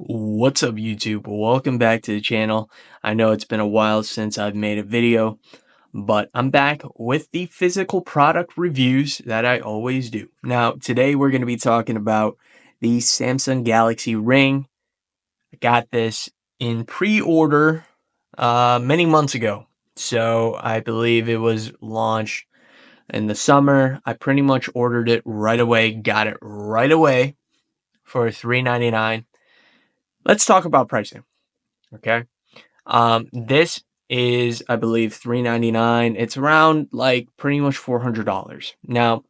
What's up, YouTube? Welcome back to the channel. I know it's been a while since I've made a video, but I'm back with the physical product reviews that I always do. Now, today we're going to be talking about the Samsung Galaxy Ring. I got this in pre-order many months ago. So I believe it was launched in the summer. I pretty much ordered it right away, got it right away for $399. Let's talk about pricing, okay? This is, I believe, $399. It's around like pretty much $400. Now,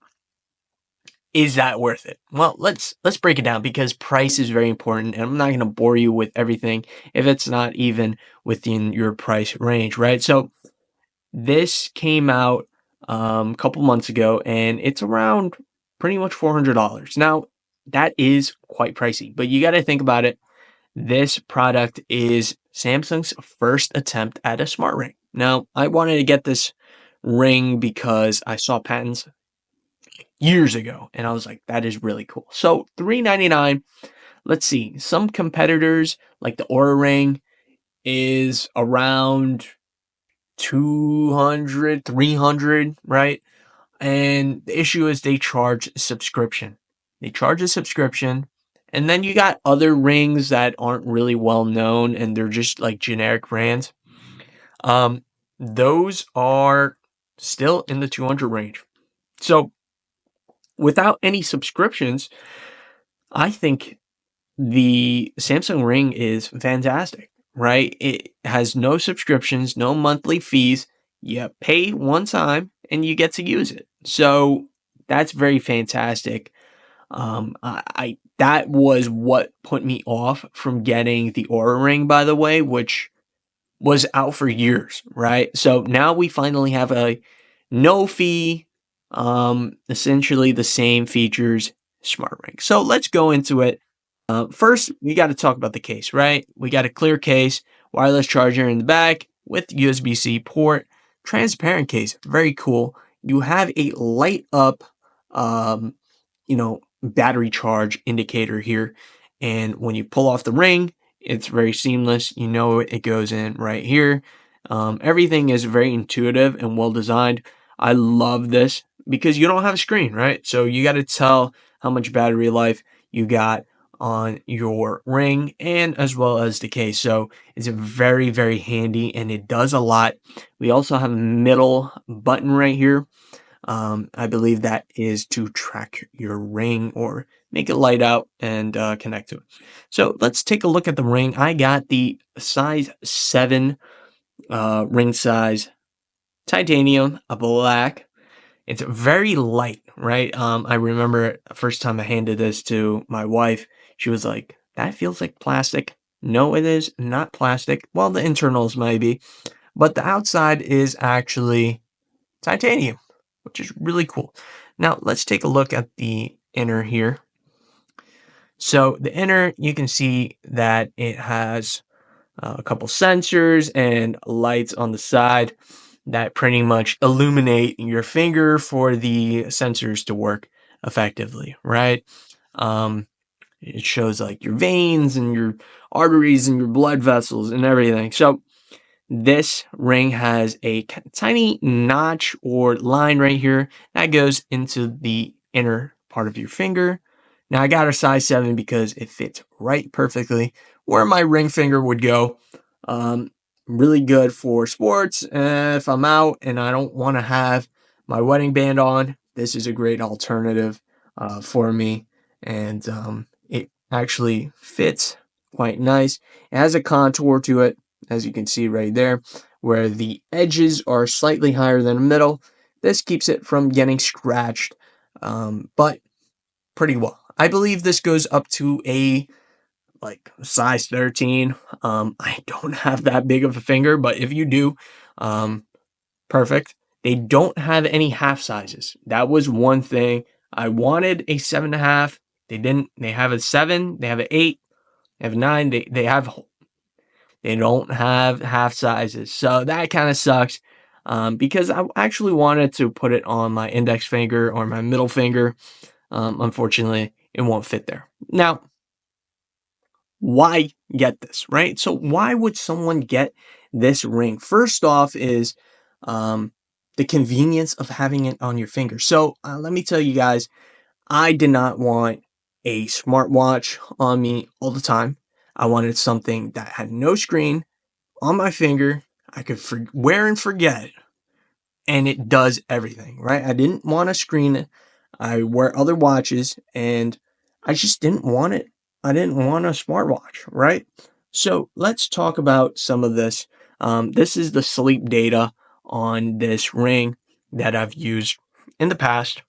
is that worth it? Well, let's break it down because price is very important, and I'm not going to bore you with everything if it's not even within your price range, right? So this came out a couple months ago, and it's around pretty much $400. Now, that is quite pricey, but you got to think about it. This product is Samsung's first attempt at a smart ring. Now, I wanted to get this ring because I saw patents years ago and I was like, that is really cool. So, $399. Let's see. Some competitors like the Aura Ring is around 200, 300, right? And the issue is they charge subscription. They charge a subscription. And then you got other rings that aren't really well known and they're just like generic brands. Those are still in the 200 range. So without any subscriptions, I think the Samsung Ring is fantastic, right? It has no subscriptions, no monthly fees. You pay one time and you get to use it. So that's very fantastic. I that was what put me off from getting the Aura Ring, by the way, which was out for years, right? So now we finally have a no fee, essentially the same features smart ring. So let's go into it. First, we got to talk about the case, right? We got a clear case, wireless charger in the back with USB-C port, transparent case, very cool. You have a light up, um, battery charge indicator here, and when you pull off the ring, it's very seamless. You know it goes in right here. Everything is very intuitive and well designed. I love this because you don't have a screen, right? So you got to tell how much battery life you got on your ring and as well as the case. So it's very, very handy and it does a lot. We also have a middle button right here. I believe that is to track your ring or make it light out and connect to it. So let's take a look at the ring. I got the size 7 ring size titanium, a black. It's very light, right? I remember the first time I handed this to my wife, she was like, that feels like plastic. No, it is not plastic. Well, the internals might be, but the outside is actually titanium, which is really cool. Now, let's take a look at the inner here. So the inner, you can see that it has a couple sensors and lights on the side that pretty much illuminate your finger for the sensors to work effectively, right? Um, it shows like your veins and your arteries and your blood vessels and everything. So this ring has a tiny notch or line right here that goes into the inner part of your finger. Now I got a size 7 because it fits right perfectly where my ring finger would go. Um, really good for sports. If I'm out and I don't want to have my wedding band on, this is a great alternative for me. And it actually fits quite nice. It has a contour to it, as you can see right there, where the edges are slightly higher than the middle. This keeps it from getting scratched, but pretty well. I believe this goes up to a like size 13. I don't have that big of a finger, but if you do, perfect. They don't have any half sizes. That was one thing. I wanted a 7.5. They didn't. They have a 7. They have an 8. They have a 9. They don't have half sizes. So that kind of sucks because I actually wanted to put it on my index finger or my middle finger. Unfortunately, it won't fit there. Now, why get this, right? So why would someone get this ring? First off is um, the convenience of having it on your finger. So let me tell you guys, I did not want a smartwatch on me all the time. I wanted something that had no screen on my finger. I could wear and forget, and it does everything, right? I didn't want to screen it. I wear other watches, and I just didn't want it. I didn't want a smartwatch, right? So let's talk about some of this. This is the sleep data on this ring that I've used in the past.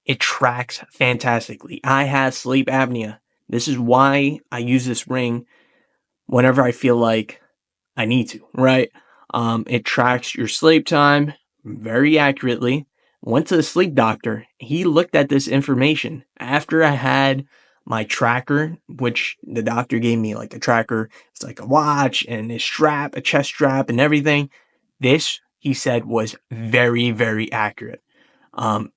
It tracks fantastically. I have sleep apnea. This is why I use this ring whenever I feel like I need to, right? It tracks your sleep time very accurately. Went to the sleep doctor. He looked at this information after I had my tracker, which the doctor gave me like a tracker. It's like a watch and a strap, a chest strap, and everything. This, he said, was very, very accurate,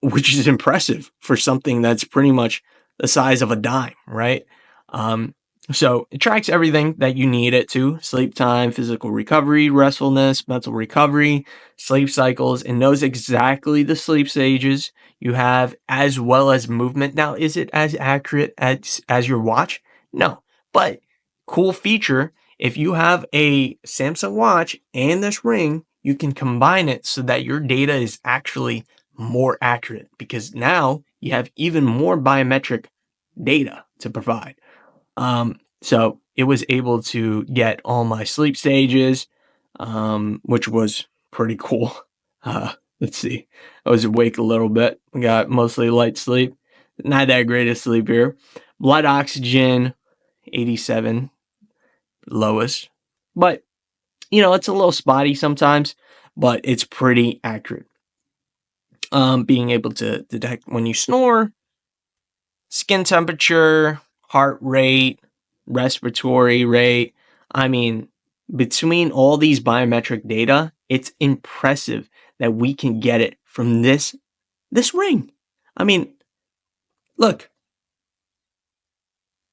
which is impressive for something that's pretty much the size of a dime, right? Um, so it tracks everything that you need it to: sleep time, physical recovery, restfulness, mental recovery, sleep cycles, and knows exactly the sleep stages you have as well as movement. Now, is it as accurate as your watch? No, but cool feature. If you have a Samsung watch and this ring, you can combine it so that your data is actually more accurate, because now you have even more biometric data to provide. So it was able to get all my sleep stages, which was pretty cool. Let's see. I was awake a little bit. I got mostly light sleep. Not that great of sleep here. Blood oxygen, 87, lowest. But, it's a little spotty sometimes, but it's pretty accurate. Being able to detect when you snore, skin temperature, heart rate, respiratory rate. I mean, between all these biometric data, it's impressive that we can get it from this ring. I mean, look,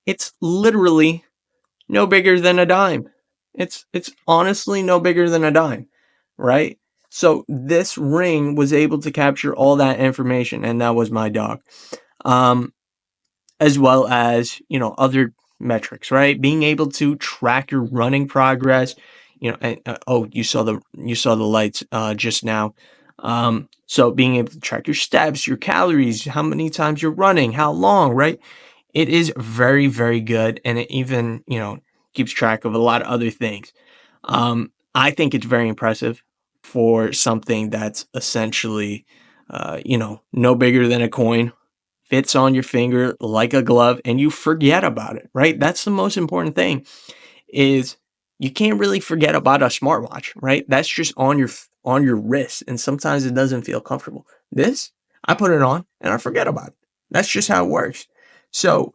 it's literally no bigger than a dime. It's honestly no bigger than a dime, right? So this ring was able to capture all that information, and that was my dog. Um, as well as, other metrics, right? Being able to track your running progress, and oh, you saw the lights just now. So being able to track your steps, your calories, how many times you're running, how long, right? It is very, very good, and it even, keeps track of a lot of other things. I think it's very impressive for something that's essentially, no bigger than a coin, fits on your finger like a glove, and you forget about it, right? That's the most important thing, is you can't really forget about a smartwatch, right? That's just on your wrist, and sometimes it doesn't feel comfortable. This, I put it on and I forget about it. That's just how it works. So,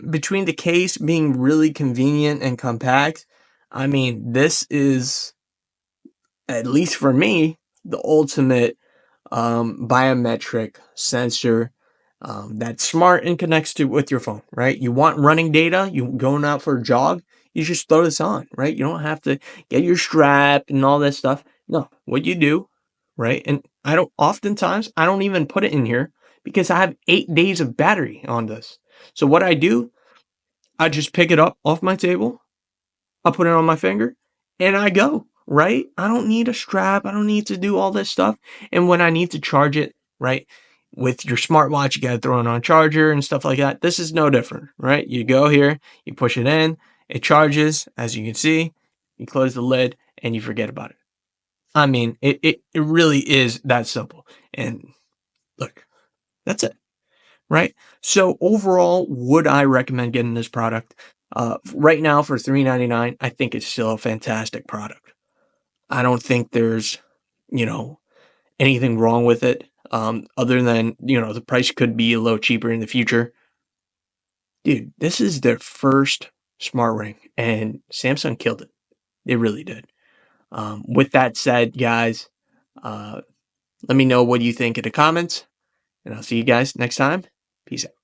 between the case being really convenient and compact, I mean, this is, at least for me, the ultimate biometric sensor that's smart and connects to with your phone, right? You want running data, you going out for a jog, you just throw this on, right? You don't have to get your strap and all that stuff. No, what you do, right? And I don't even put it in here because I have 8 days of battery on this. So what I do, I just pick it up off my table, I put it on my finger, and I go, right? I don't need a strap. I don't need to do all this stuff. And when I need to charge it, right, with your smartwatch, you got to throw it on a charger and stuff like that. This is no different, right? You go here, you push it in, it charges, as you can see, you close the lid, and you forget about it. I mean, it really is that simple. And look, that's it, right? So overall, would I recommend getting this product? Right now for $399, I think it's still a fantastic product. I don't think there's, you know, anything wrong with it. Other than, the price could be a little cheaper in the future. Dude, this is their first smart ring, and Samsung killed it. They really did. With that said, guys, uh, let me know what you think in the comments, and I'll see you guys next time. Peace out.